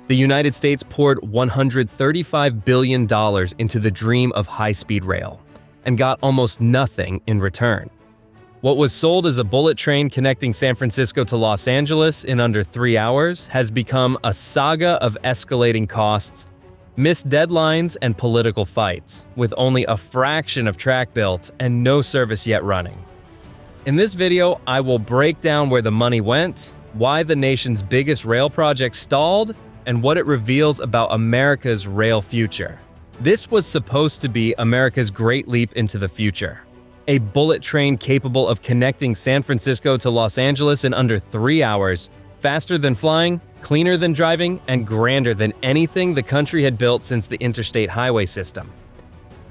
The United States poured $135 billion into the dream of high-speed rail and got almost nothing in return. What was sold as a bullet train connecting San Francisco to Los Angeles in under 3 hours has become a saga of escalating costs, missed deadlines, and political fights, with only a fraction of track built and no service yet running. In this video, I will break down where the money went, why the nation's biggest rail project stalled, and what it reveals about America's rail future. This was supposed to be America's great leap into the future. A bullet train capable of connecting San Francisco to Los Angeles in under 3 hours, faster than flying, cleaner than driving, and grander than anything the country had built since the interstate highway system.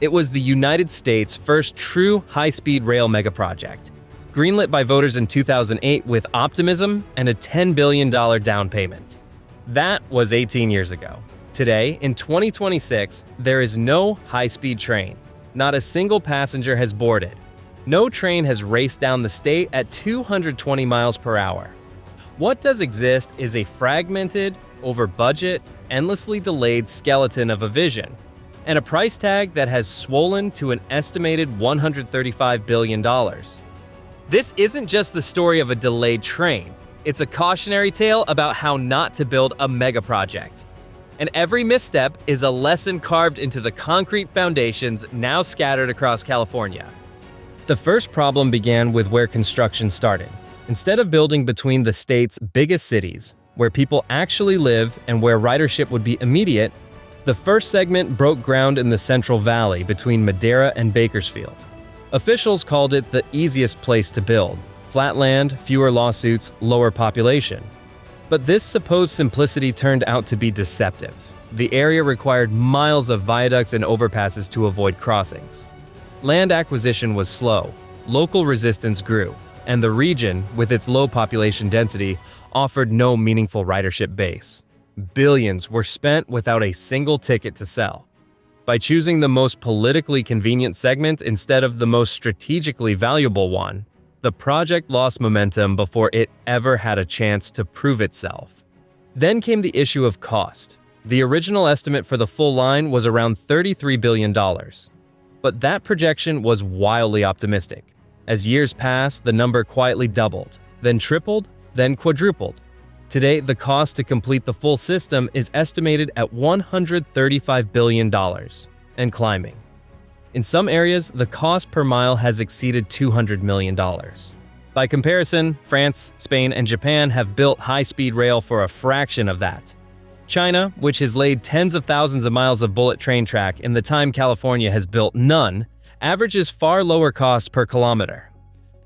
It was the United States' first true high-speed rail megaproject, greenlit by voters in 2008 with optimism and a $10 billion down payment. That was 18 years ago. Today, in 2026, there is no high-speed train. Not a single passenger has boarded. No train has raced down the state at 220 miles per hour. What does exist is a fragmented, over-budget, endlessly delayed skeleton of a vision, and a price tag that has swollen to an estimated $135 billion. This isn't just the story of a delayed train. It's a cautionary tale about how not to build a mega project. And every misstep is a lesson carved into the concrete foundations now scattered across California. The first problem began with where construction started. Instead of building between the state's biggest cities, where people actually live and where ridership would be immediate, the first segment broke ground in the Central Valley between Madera and Bakersfield. Officials called it the easiest place to build. Flat land, fewer lawsuits, lower population. But this supposed simplicity turned out to be deceptive. The area required miles of viaducts and overpasses to avoid crossings. Land acquisition was slow, local resistance grew, and the region, with its low population density, offered no meaningful ridership base. Billions were spent without a single ticket to sell. By choosing the most politically convenient segment instead of the most strategically valuable one, the project lost momentum before it ever had a chance to prove itself. Then came the issue of cost. The original estimate for the full line was around $33 billion. But that projection was wildly optimistic. As years passed, the number quietly doubled, then tripled, then quadrupled. Today, the cost to complete the full system is estimated at $135 billion, and climbing. In some areas, the cost per mile has exceeded $200 million. By comparison, France, Spain, and Japan have built high-speed rail for a fraction of that. China, which has laid tens of thousands of miles of bullet train track in the time California has built none, averages far lower cost per kilometer.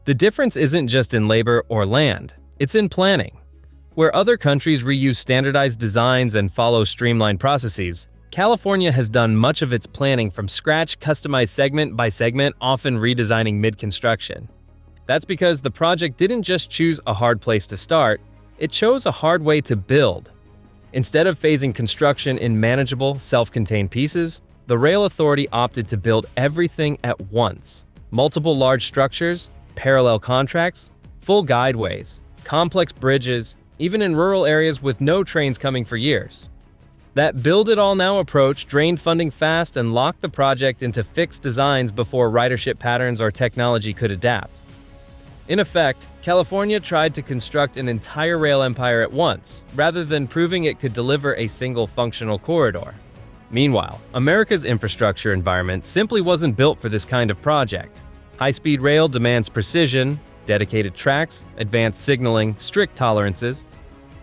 The difference isn't just in labor or land, it's in planning. Where other countries reuse standardized designs and follow streamlined processes, California has done much of its planning from scratch, customized segment by segment, often redesigning mid-construction. That's because the project didn't just choose a hard place to start, it chose a hard way to build. Instead of phasing construction in manageable, self-contained pieces, the rail authority opted to build everything at once. Multiple large structures, parallel contracts, full guideways, complex bridges, even in rural areas with no trains coming for years. That build-it-all-now approach drained funding fast and locked the project into fixed designs before ridership patterns or technology could adapt. In effect, California tried to construct an entire rail empire at once, rather than proving it could deliver a single functional corridor. Meanwhile, America's infrastructure environment simply wasn't built for this kind of project. High-speed rail demands precision, dedicated tracks, advanced signaling, strict tolerances.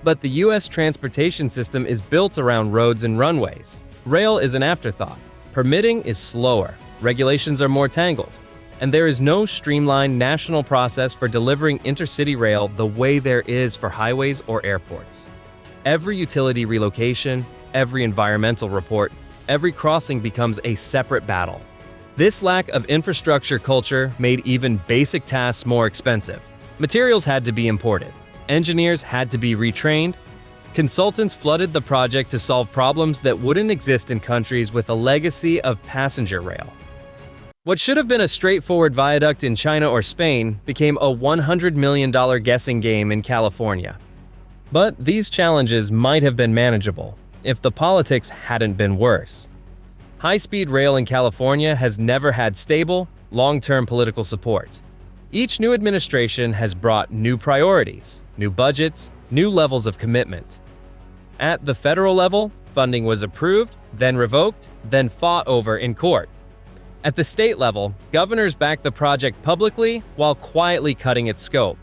But the U.S. transportation system is built around roads and runways. Rail is an afterthought. Permitting is slower, regulations are more tangled, and there is no streamlined national process for delivering intercity rail the way there is for highways or airports. Every utility relocation, every environmental report, every crossing becomes a separate battle. This lack of infrastructure culture made even basic tasks more expensive. Materials had to be imported. Engineers had to be retrained. Consultants flooded the project to solve problems that wouldn't exist in countries with a legacy of passenger rail. What should have been a straightforward viaduct in China or Spain became a $100 million guessing game in California. But these challenges might have been manageable. if the politics hadn't been worse. High-speed rail in California has never had stable, long-term political support. Each new administration has brought new priorities, new budgets, new levels of commitment. At the federal level, funding was approved, then revoked, then fought over in court. At the state level, governors backed the project publicly while quietly cutting its scope.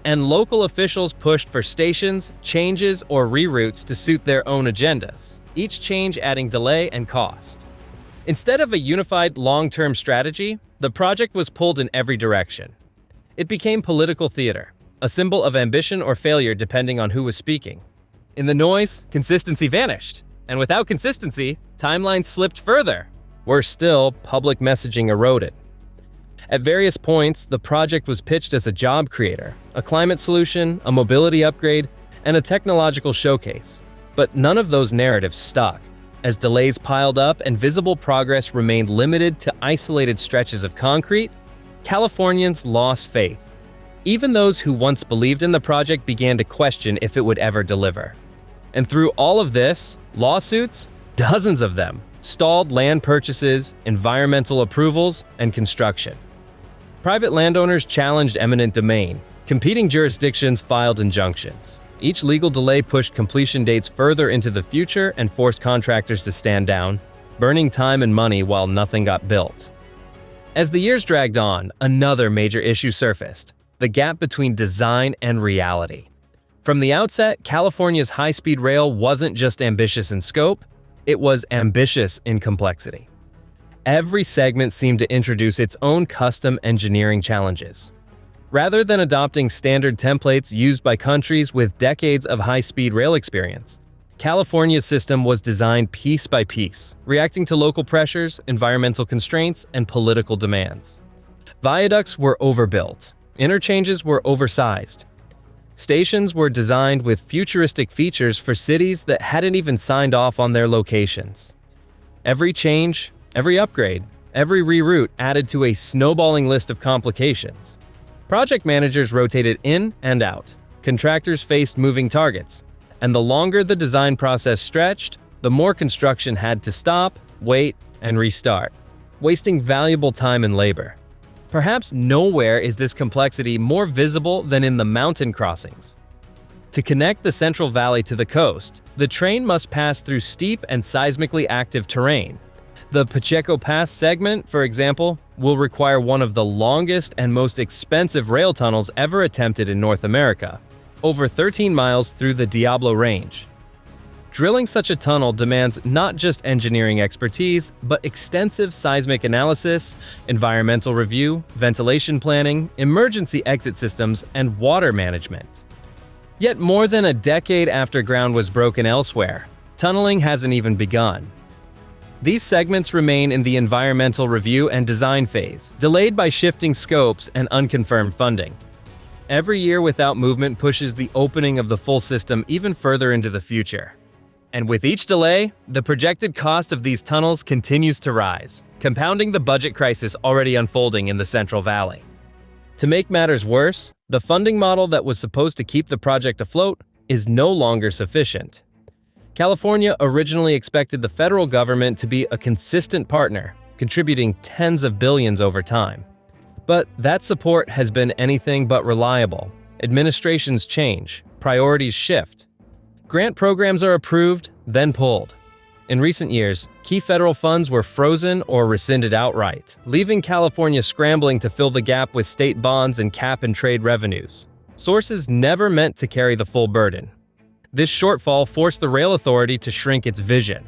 And local officials pushed for stations, changes, or reroutes to suit their own agendas, each change adding delay and cost. Instead of a unified long-term strategy, the project was pulled in every direction. It became political theater, a symbol of ambition or failure depending on who was speaking. In the noise, consistency vanished, and without consistency, timelines slipped further. Worse still, public messaging eroded. At various points, the project was pitched as a job creator, a climate solution, a mobility upgrade, and a technological showcase. But none of those narratives stuck. As delays piled up and visible progress remained limited to isolated stretches of concrete, Californians lost faith. Even those who once believed in the project began to question if it would ever deliver. And through all of this, lawsuits, dozens of them, stalled land purchases, environmental approvals, and construction. Private landowners challenged eminent domain. Competing jurisdictions filed injunctions. Each legal delay pushed completion dates further into the future and forced contractors to stand down, burning time and money while nothing got built. As the years dragged on, another major issue surfaced: the gap between design and reality. From the outset, California's high-speed rail wasn't just ambitious in scope, it was ambitious in complexity. Every segment seemed to introduce its own custom engineering challenges. Rather than adopting standard templates used by countries with decades of high-speed rail experience, California's system was designed piece by piece, reacting to local pressures, environmental constraints, and political demands. Viaducts were overbuilt, interchanges were oversized. Stations were designed with futuristic features for cities that hadn't even signed off on their locations. Every change, every upgrade, every reroute added to a snowballing list of complications. Project managers rotated in and out. Contractors faced moving targets. And the longer the design process stretched, the more construction had to stop, wait, and restart, wasting valuable time and labor. Perhaps nowhere is this complexity more visible than in the mountain crossings. To connect the Central Valley to the coast, the train must pass through steep and seismically active terrain. The Pacheco Pass segment, for example, will require one of the longest and most expensive rail tunnels ever attempted in North America, over 13 miles through the Diablo Range. Drilling such a tunnel demands not just engineering expertise, but extensive seismic analysis, environmental review, ventilation planning, emergency exit systems, and water management. Yet more than a decade after ground was broken elsewhere, tunneling hasn't even begun. These segments remain in the environmental review and design phase, delayed by shifting scopes and unconfirmed funding. Every year without movement pushes the opening of the full system even further into the future. And with each delay, the projected cost of these tunnels continues to rise, compounding the budget crisis already unfolding in the Central Valley. To make matters worse, the funding model that was supposed to keep the project afloat is no longer sufficient. California originally expected the federal government to be a consistent partner, contributing tens of billions over time. But that support has been anything but reliable. Administrations change, priorities shift. Grant programs are approved, then pulled. In recent years, key federal funds were frozen or rescinded outright, leaving California scrambling to fill the gap with state bonds and cap-and-trade revenues. Sources never meant to carry the full burden. This shortfall forced the rail authority to shrink its vision.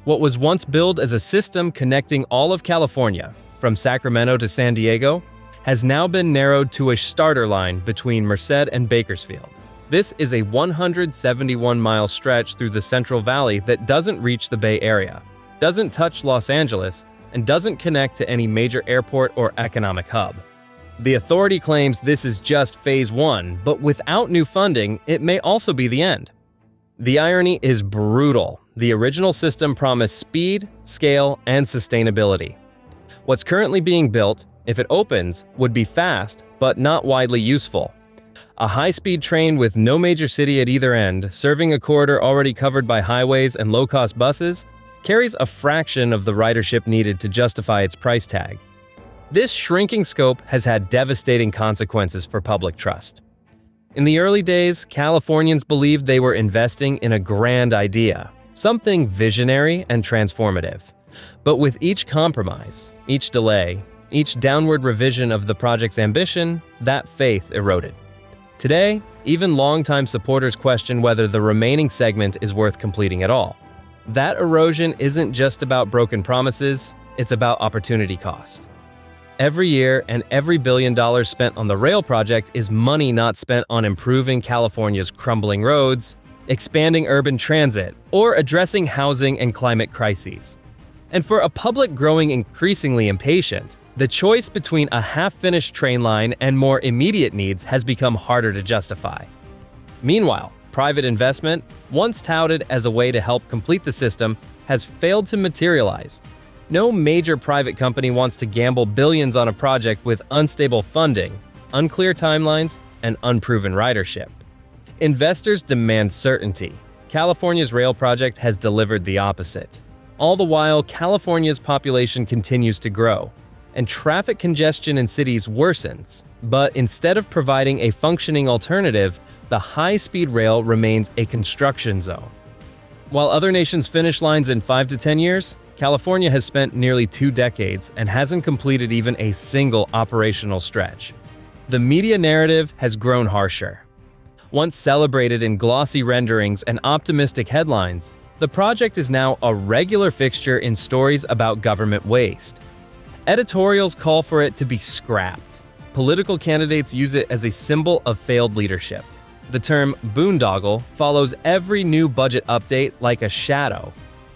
What was once billed as a system connecting all of California, from Sacramento to San Diego, has now been narrowed to a starter line between Merced and Bakersfield. This is a 171-mile stretch through the Central Valley that doesn't reach the Bay Area, doesn't touch Los Angeles, and doesn't connect to any major airport or economic hub. The authority claims this is just phase 1, but without new funding, it may also be the end. The irony is brutal. The original system promised speed, scale, and sustainability. What's currently being built, if it opens, would be fast, but not widely useful. A high-speed train with no major city at either end, serving a corridor already covered by highways and low-cost buses, carries a fraction of the ridership needed to justify its price tag. This shrinking scope has had devastating consequences for public trust. In the early days, Californians believed they were investing in a grand idea, something visionary and transformative. But with each compromise, each delay, each downward revision of the project's ambition, that faith eroded. Today, even longtime supporters question whether the remaining segment is worth completing at all. That erosion isn't just about broken promises, it's about opportunity cost. Every year and every $1 billion spent on the rail project is money not spent on improving California's crumbling roads, expanding urban transit, or addressing housing and climate crises. And for a public growing increasingly impatient, the choice between a half-finished train line and more immediate needs has become harder to justify. Meanwhile, private investment, once touted as a way to help complete the system, has failed to materialize. No major private company wants to gamble billions on a project with unstable funding, unclear timelines, and unproven ridership. Investors demand certainty. California's rail project has delivered the opposite. All the while, California's population continues to grow, and traffic congestion in cities worsens. But instead of providing a functioning alternative, the high-speed rail remains a construction zone. While other nations finish lines in 5 to 10 years, California has spent nearly 2 decades and hasn't completed even a single operational stretch. The media narrative has grown harsher. Once celebrated in glossy renderings and optimistic headlines, the project is now a regular fixture in stories about government waste. Editorials call for it to be scrapped. Political candidates use it as a symbol of failed leadership. The term boondoggle follows every new budget update like a shadow.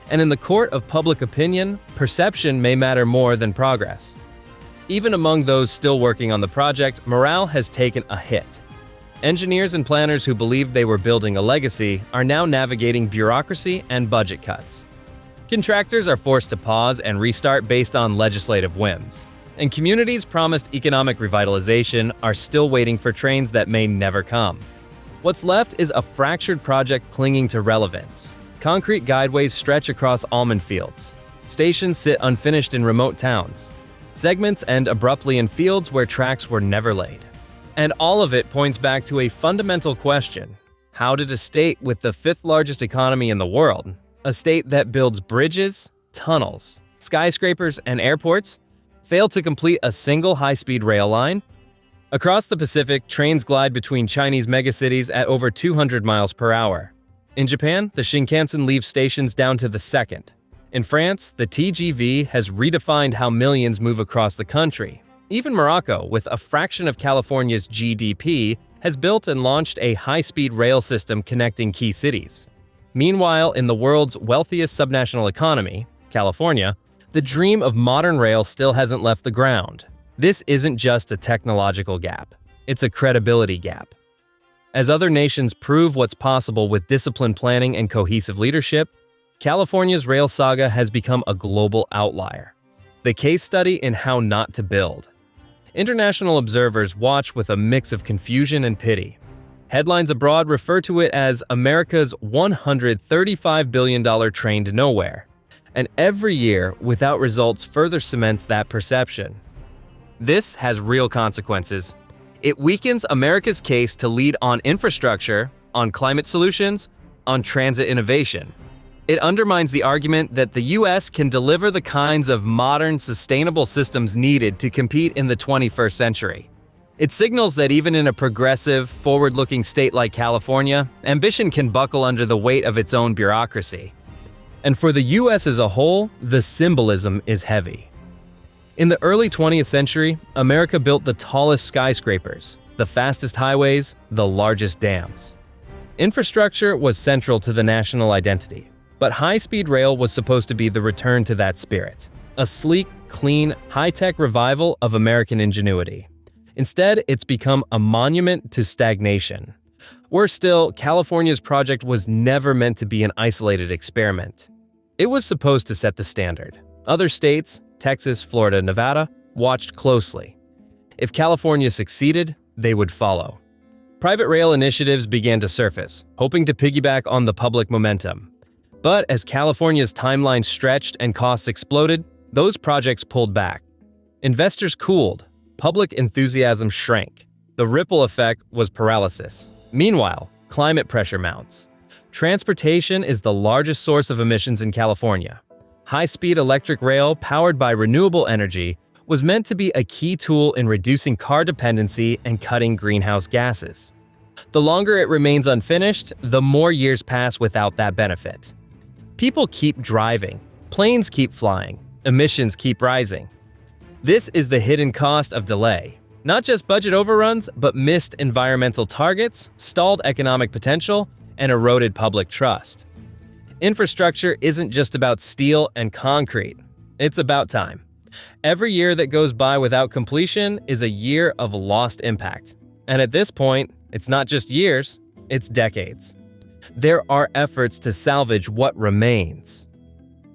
And in the court of public opinion, perception may matter more than progress. Even among those still working on the project, morale has taken a hit. Engineers and planners who believed they were building a legacy are now navigating bureaucracy and budget cuts. Contractors are forced to pause and restart based on legislative whims. And communities promised economic revitalization are still waiting for trains that may never come. What's left is a fractured project clinging to relevance. Concrete guideways stretch across almond fields. Stations sit unfinished in remote towns. Segments end abruptly in fields where tracks were never laid. And all of it points back to a fundamental question. How did a state with the 5th largest economy in the world, a state that builds bridges, tunnels, skyscrapers, and airports, fail to complete a single high-speed rail line? Across the Pacific, trains glide between Chinese megacities at over 200 miles per hour. In Japan, the Shinkansen leaves stations down to the second. In France, the TGV has redefined how millions move across the country. Even Morocco, with a fraction of California's GDP, has built and launched a high-speed rail system connecting key cities. Meanwhile, in the world's wealthiest subnational economy, California, the dream of modern rail still hasn't left the ground. This isn't just a technological gap. It's a credibility gap. As other nations prove what's possible with disciplined planning and cohesive leadership, California's rail saga has become a global outlier. The case study in how not to build. International observers watch with a mix of confusion and pity. Headlines abroad refer to it as America's $135 billion train to nowhere. And every year, without results, further cements that perception. This has real consequences. It weakens America's case to lead on infrastructure, on climate solutions, on transit innovation. It undermines the argument that the U.S. can deliver the kinds of modern, sustainable systems needed to compete in the 21st century. It signals that even in a progressive, forward-looking state like California, ambition can buckle under the weight of its own bureaucracy. And for the U.S. as a whole, the symbolism is heavy. In the early 20th century, America built the tallest skyscrapers, the fastest highways, the largest dams. Infrastructure was central to the national identity, but high-speed rail was supposed to be the return to that spirit, a sleek, clean, high-tech revival of American ingenuity. Instead, it's become a monument to stagnation. Worse still, California's project was never meant to be an isolated experiment. It was supposed to set the standard. Other states, Texas, Florida, Nevada, watched closely. If California succeeded, they would follow. Private rail initiatives began to surface, hoping to piggyback on the public momentum. But as California's timeline stretched and costs exploded, those projects pulled back. Investors cooled, public enthusiasm shrank. The ripple effect was paralysis. Meanwhile, climate pressure mounts. Transportation is the largest source of emissions in California. High-speed electric rail powered by renewable energy was meant to be a key tool in reducing car dependency and cutting greenhouse gases. The longer it remains unfinished, the more years pass without that benefit. People keep driving, planes keep flying, emissions keep rising. This is the hidden cost of delay. Not just budget overruns, but missed environmental targets, stalled economic potential, and eroded public trust. Infrastructure isn't just about steel and concrete. It's about time. Every year that goes by without completion is a year of lost impact. And at this point, it's not just years, it's decades. There are efforts to salvage what remains.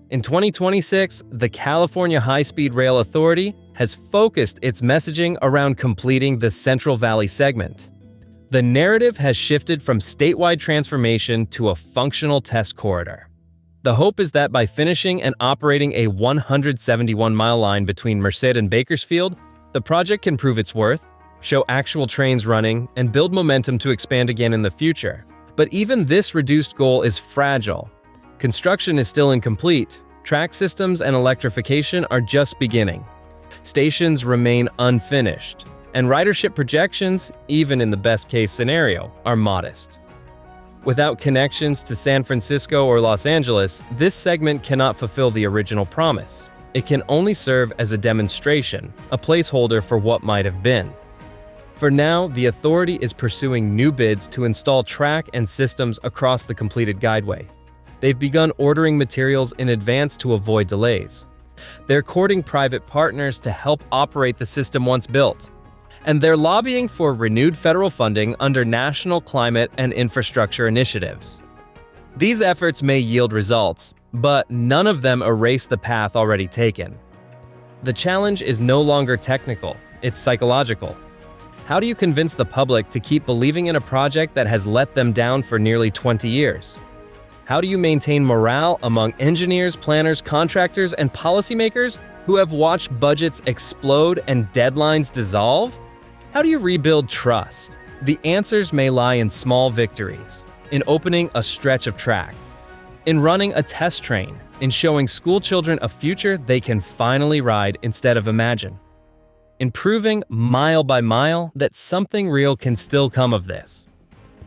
In 2026, the California High-Speed Rail Authority has focused its messaging around completing the Central Valley segment. The narrative has shifted from statewide transformation to a functional test corridor. The hope is that by finishing and operating a 171-mile line between Merced and Bakersfield, the project can prove its worth, show actual trains running, and build momentum to expand again in the future. But even this reduced goal is fragile. Construction is still incomplete, track systems and electrification are just beginning. Stations remain unfinished, and ridership projections, even in the best-case scenario, are modest. Without connections to San Francisco or Los Angeles, this segment cannot fulfill the original promise. It can only serve as a demonstration, a placeholder for what might have been. For now, the authority is pursuing new bids to install track and systems across the completed guideway. They've begun ordering materials in advance to avoid delays. They're courting private partners to help operate the system once built. And they're lobbying for renewed federal funding under national climate and infrastructure initiatives. These efforts may yield results, but none of them erase the path already taken. The challenge is no longer technical, it's psychological. How do you convince the public to keep believing in a project that has let them down for nearly 20 years? How do you maintain morale among engineers, planners, contractors, and policymakers who have watched budgets explode and deadlines dissolve? How do you rebuild trust? The answers may lie in small victories, in opening a stretch of track, in running a test train, in showing school children a future they can finally ride instead of imagine, in proving mile by mile that something real can still come of this.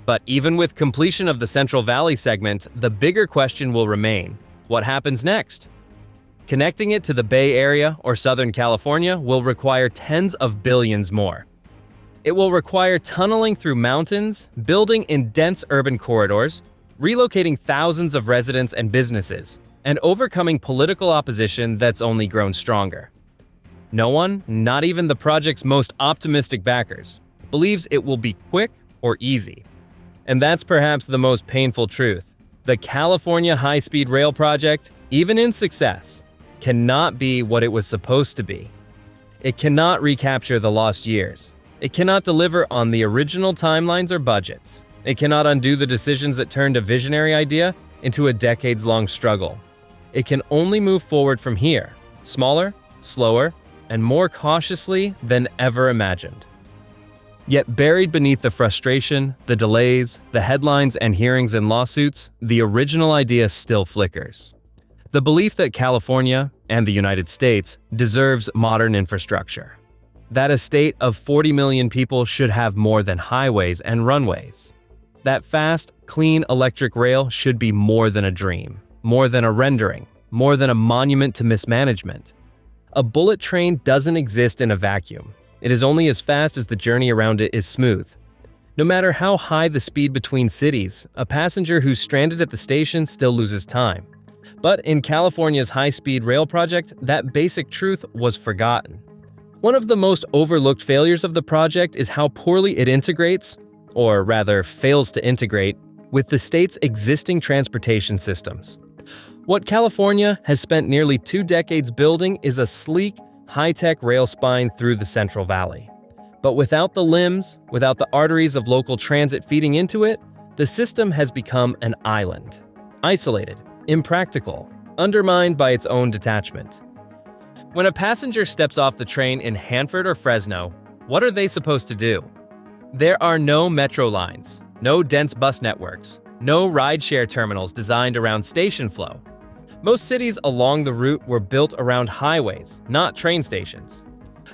But even with completion of the Central Valley segment, the bigger question will remain: what happens next? Connecting it to the Bay Area or Southern California will require tens of billions more. It will require tunneling through mountains, building in dense urban corridors, relocating thousands of residents and businesses, and overcoming political opposition that's only grown stronger. No one, not even the project's most optimistic backers, believes it will be quick or easy. And that's perhaps the most painful truth. The California High-Speed Rail Project, even in success, cannot be what it was supposed to be. It cannot recapture the lost years. It cannot deliver on the original timelines or budgets. It cannot undo the decisions that turned a visionary idea into a decades-long struggle. It can only move forward from here, smaller, slower, and more cautiously than ever imagined. Yet buried beneath the frustration, the delays, the headlines and hearings and lawsuits, the original idea still flickers. The belief that California, and the United States, deserves modern infrastructure. That a state of 40 million people should have more than highways and runways. That fast, clean electric rail should be more than a dream, more than a rendering, more than a monument to mismanagement. A bullet train doesn't exist in a vacuum. It is only as fast as the journey around it is smooth. No matter how high the speed between cities, a passenger who's stranded at the station still loses time. But in California's high-speed rail project, that basic truth was forgotten. One of the most overlooked failures of the project is how poorly it integrates, or rather fails to integrate, with the state's existing transportation systems. What California has spent nearly 2 decades building is a sleek, high-tech rail spine through the Central Valley. But without the limbs, without the arteries of local transit feeding into it, the system has become an island. Isolated, impractical, undermined by its own detachment. When a passenger steps off the train in Hanford or Fresno, what are they supposed to do? There are no metro lines, no dense bus networks, no rideshare terminals designed around station flow. Most cities along the route were built around highways, not train stations.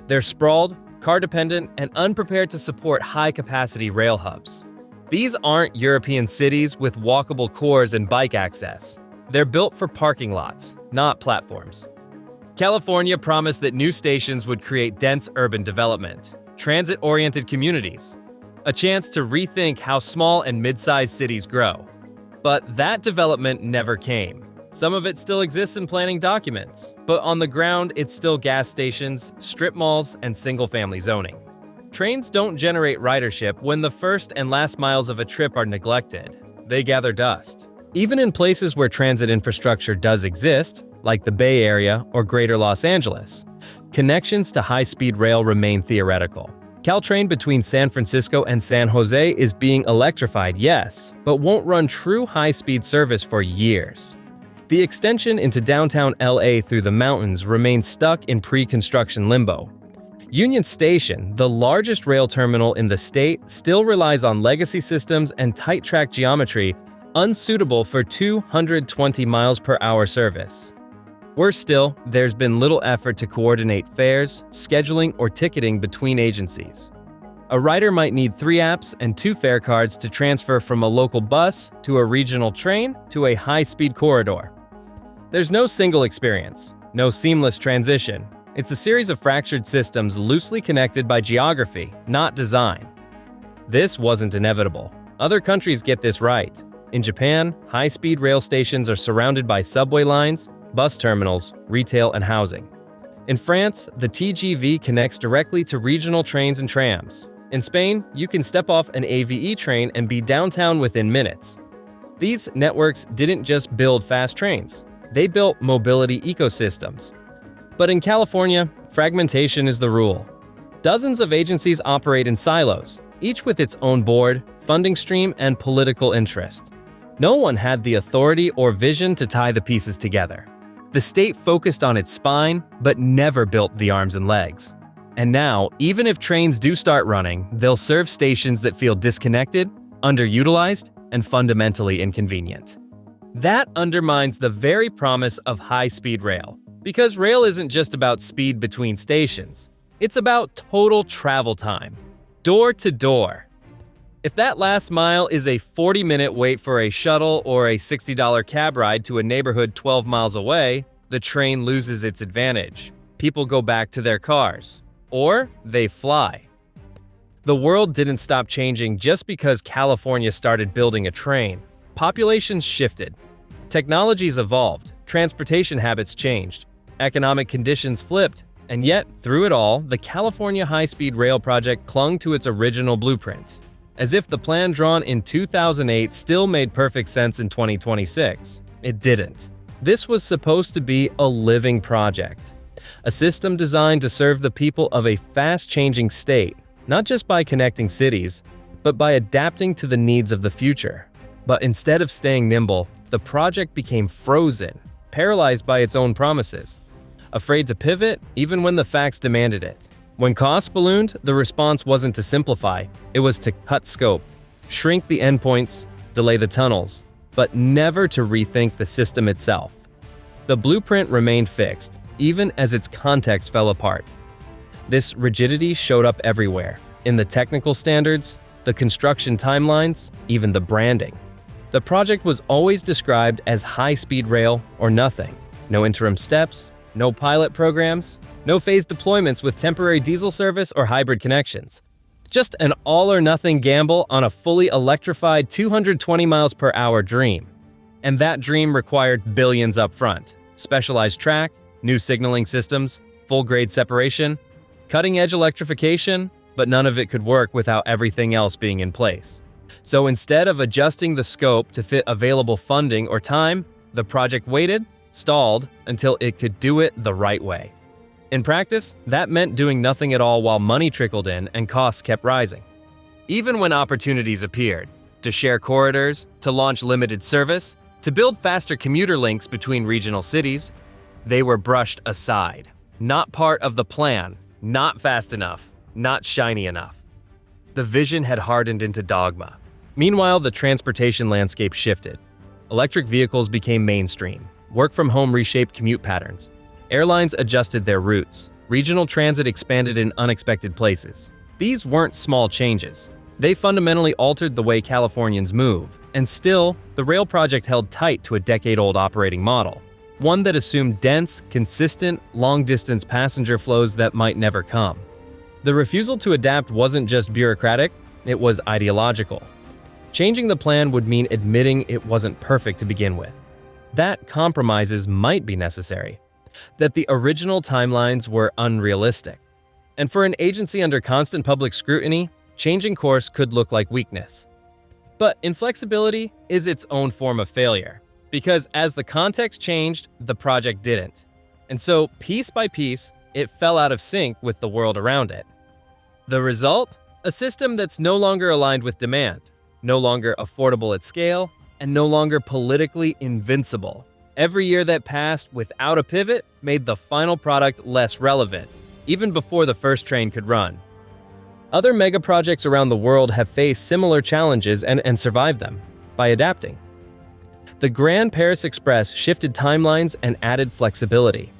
They're sprawled, car-dependent, and unprepared to support high-capacity rail hubs. These aren't European cities with walkable cores and bike access. They're built for parking lots, not platforms. California promised that new stations would create dense urban development, transit-oriented communities, a chance to rethink how small and mid-sized cities grow. But that development never came. Some of it still exists in planning documents, but on the ground it's still gas stations, strip malls, and single-family zoning. Trains don't generate ridership when the first and last miles of a trip are neglected. They gather dust. Even in places where transit infrastructure does exist, like the Bay Area or Greater Los Angeles, connections to high-speed rail remain theoretical. Caltrain between San Francisco and San Jose is being electrified, yes, but won't run true high-speed service for years. The extension into downtown LA through the mountains remains stuck in pre-construction limbo. Union Station, the largest rail terminal in the state, still relies on legacy systems and tight track geometry unsuitable for 220 miles per hour service. Worse still, there's been little effort to coordinate fares, scheduling, or ticketing between agencies. A rider might need 3 apps and 2 fare cards to transfer from a local bus to a regional train to a high-speed corridor. There's no single experience, no seamless transition. It's a series of fractured systems loosely connected by geography, not design. This wasn't inevitable. Other countries get this right. In Japan, high-speed rail stations are surrounded by subway lines, bus terminals, retail, and housing. In France, the TGV connects directly to regional trains and trams. In Spain, you can step off an AVE train and be downtown within minutes. These networks didn't just build fast trains, they built mobility ecosystems. But in California, fragmentation is the rule. Dozens of agencies operate in silos, each with its own board, funding stream, and political interest. No one had the authority or vision to tie the pieces together. The state focused on its spine, but never built the arms and legs. And now, even if trains do start running, they'll serve stations that feel disconnected, underutilized, and fundamentally inconvenient. That undermines the very promise of high-speed rail, because rail isn't just about speed between stations. It's about total travel time, door to door. If that last mile is a 40-minute wait for a shuttle or a $60 cab ride to a neighborhood 12 miles away, the train loses its advantage. People go back to their cars. Or they fly. The world didn't stop changing just because California started building a train. Populations shifted. Technologies evolved. Transportation habits changed. Economic conditions flipped. And yet, through it all, the California High-Speed Rail project clung to its original blueprint. As if the plan drawn in 2008 still made perfect sense in 2026. It didn't. This was supposed to be a living project. A system designed to serve the people of a fast-changing state, not just by connecting cities, but by adapting to the needs of the future. But instead of staying nimble, the project became frozen, paralyzed by its own promises. Afraid to pivot, even when the facts demanded it. When costs ballooned, the response wasn't to simplify, it was to cut scope, shrink the endpoints, delay the tunnels, but never to rethink the system itself. The blueprint remained fixed, even as its context fell apart. This rigidity showed up everywhere, in the technical standards, the construction timelines, even the branding. The project was always described as high-speed rail or nothing. No interim steps, no pilot programs, no phased deployments with temporary diesel service or hybrid connections. Just an all-or-nothing gamble on a fully electrified 220 miles per hour dream. And that dream required billions up front. Specialized track, new signaling systems, full-grade separation, cutting-edge electrification, but none of it could work without everything else being in place. So instead of adjusting the scope to fit available funding or time, the project waited, stalled, until it could do it the right way. In practice, that meant doing nothing at all while money trickled in and costs kept rising. Even when opportunities appeared, to share corridors, to launch limited service, to build faster commuter links between regional cities, they were brushed aside. Not part of the plan, not fast enough, not shiny enough. The vision had hardened into dogma. Meanwhile, the transportation landscape shifted. Electric vehicles became mainstream. Work from home reshaped commute patterns. Airlines adjusted their routes. Regional transit expanded in unexpected places. These weren't small changes. They fundamentally altered the way Californians move, and still, the rail project held tight to a decade-old operating model, one that assumed dense, consistent, long-distance passenger flows that might never come. The refusal to adapt wasn't just bureaucratic, it was ideological. Changing the plan would mean admitting it wasn't perfect to begin with. That compromises might be necessary, that the original timelines were unrealistic. And for an agency under constant public scrutiny, changing course could look like weakness. But inflexibility is its own form of failure, because as the context changed, the project didn't. And so, piece by piece, it fell out of sync with the world around it. The result? A system that's no longer aligned with demand, no longer affordable at scale, and no longer politically invincible. Every year that passed without a pivot made the final product less relevant, even before the first train could run. Other megaprojects around the world have faced similar challenges and survived them by adapting. The Grand Paris Express shifted timelines and added flexibility.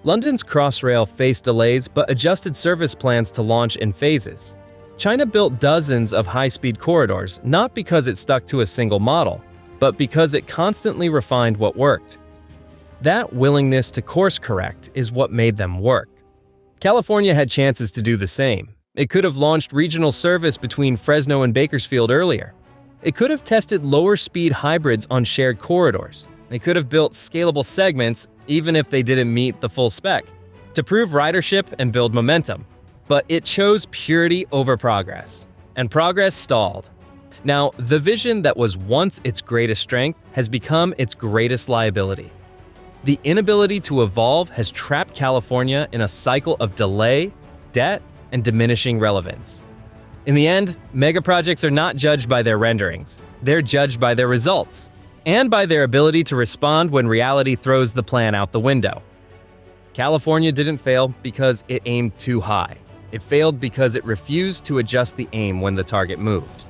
London's Crossrail faced delays but adjusted service plans to launch in phases. China built dozens of high-speed corridors not because it stuck to a single model, but because it constantly refined what worked. That willingness to course correct is what made them work. California had chances to do the same. It could have launched regional service between Fresno and Bakersfield earlier. It could have tested lower-speed hybrids on shared corridors. They could have built scalable segments, even if they didn't meet the full spec, to prove ridership and build momentum. But it chose purity over progress, and progress stalled. Now, the vision that was once its greatest strength has become its greatest liability. The inability to evolve has trapped California in a cycle of delay, debt, and diminishing relevance. In the end, megaprojects are not judged by their renderings. They're judged by their results, and by their ability to respond when reality throws the plan out the window. California didn't fail because it aimed too high. It failed because it refused to adjust the aim when the target moved.